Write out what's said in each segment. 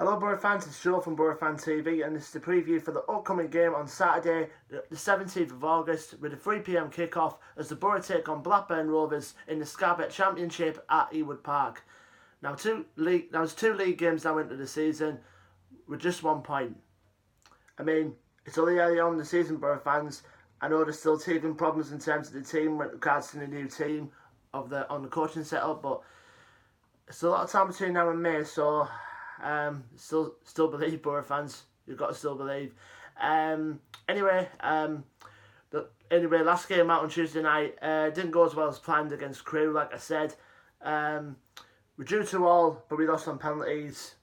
Hello Boro fans, it's Joe from Boro Fan TV and this is the preview for the upcoming game on Saturday the 17th of August with a 3pm kickoff as the Boro take on Blackburn Rovers in the Scarbet Championship at Ewood Park. Now there's two league games now into the season with just 1 point. I mean, it's only early on in the season, Boro fans. I know there's still teething problems in terms of the team with regards to the new team on the coaching setup, but it's a lot of time between now and May, so still believe, Boro fans. You've got to still believe. Anyway, last game out on Tuesday night didn't go as well as planned against Crewe. Like I said, we drew 2-2, but we lost on penalties,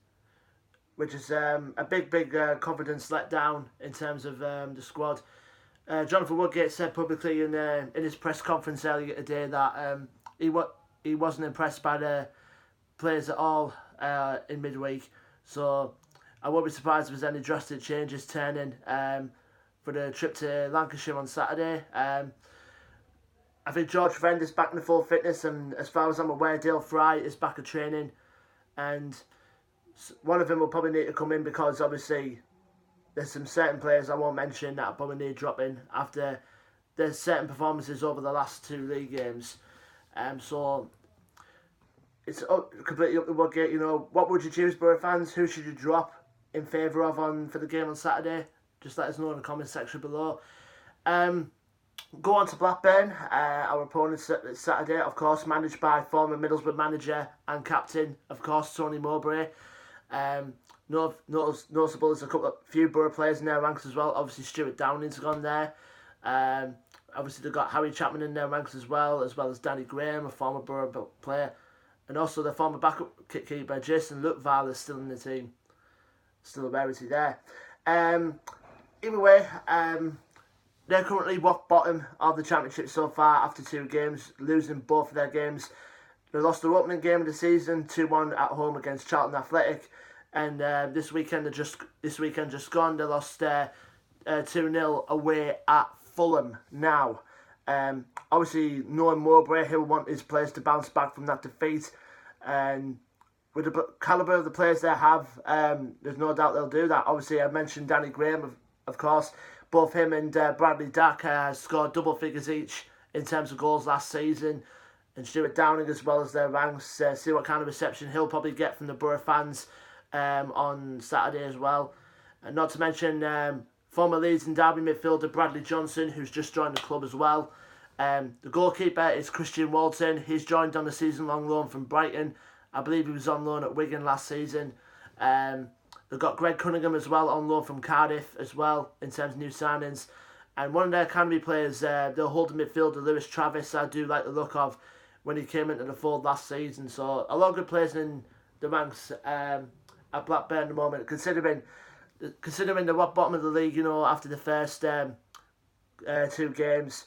which is a big confidence letdown in terms of the squad. Jonathan Woodgate said publicly in his press conference earlier today that he wasn't impressed by the players at all in midweek, so I won't be surprised if there's any drastic changes turning for the trip to Lancashire on Saturday. I think George Friend is back in full fitness, and as far as I'm aware, Dale Fry is back at training, and one of them will probably need to come in because obviously there's some certain players I won't mention that probably need dropping after there's certain performances over the last two league games. So it's completely up to Woodgate. You know, what would you choose, Boro fans? Who should you drop in favour of for the game on Saturday? Just let us know in the comment section below. Go on to Blackburn, our opponents Saturday, of course, managed by former Middlesbrough manager and captain, of course, Tony Mowbray. Notable is a few Boro players in their ranks as well. Obviously, Stuart Downing's gone there. Obviously, they've got Harry Chapman in their ranks as well as Danny Graham, a former Boro player. And also the former backup keeper, Jason Lutval, is still in the team. Still a rarity there. Either way, they're currently rock bottom of the championship so far after 2 games, losing both of their games. They lost their opening game of the season, 2-1 at home against Charlton Athletic. And this weekend just gone, they lost 2-0 away at Fulham now. Obviously, knowing Mowbray, he'll want his players to bounce back from that defeat. And with the calibre of the players they have, there's no doubt they'll do that. Obviously, I mentioned Danny Graham, of course. Both him and Bradley Dack scored double figures each in terms of goals last season. And Stuart Downing as well as their ranks. See what kind of reception he'll probably get from the Boro fans on Saturday as well. And not to mention former Leeds and Derby midfielder Bradley Johnson, who's just joined the club as well. The goalkeeper is Christian Walton. He's joined on a season-long loan from Brighton. I believe he was on loan at Wigan last season. They've got Greg Cunningham as well on loan from Cardiff as well in terms of new signings. And one of their academy players, their holding midfielder Lewis Travis, I do like the look of when he came into the fold last season. So a lot of good players in the ranks at Blackburn at the moment, considering the rock bottom of the league, you know, after the first 2 games.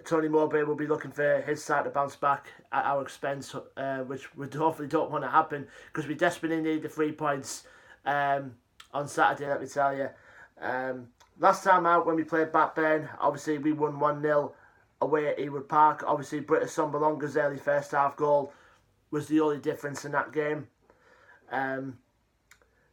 Tony Mowbray will be looking for his side to bounce back at our expense, which we hopefully don't want to happen because we desperately need the 3 points on Saturday, let me tell you. Last time out when we played Blackburn, obviously we won 1-0 away at Ewood Park. Obviously, Britta Sombalonga's early first half goal was the only difference in that game.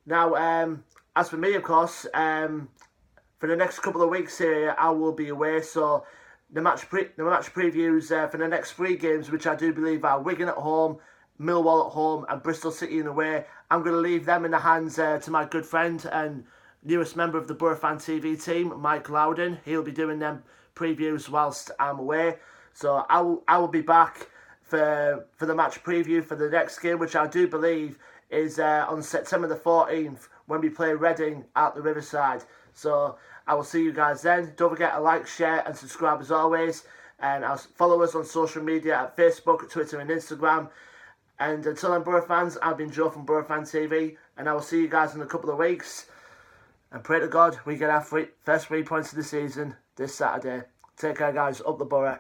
Now, as for me, of course, for the next couple of weeks here, I will be away, so the match previews for the next 3 games, which I do believe are Wigan at home, Millwall at home, and Bristol City in away. I'm going to leave them in the hands to my good friend and newest member of the Boro Fan TV team, Mike Loudon. He'll be doing them previews whilst I'm away. So I will be back for the match preview for the next game, which I do believe is on September the 14th when we play Reading at the Riverside. So I will see you guys then. Don't forget to like, share and subscribe as always. And follow us on social media at Facebook, Twitter and Instagram. And until then, Boro fans, I've been Joe from Boro Fan TV. And I will see you guys in a couple of weeks. And pray to God we get our first 3 points of the season this Saturday. Take care, guys. Up the Boro.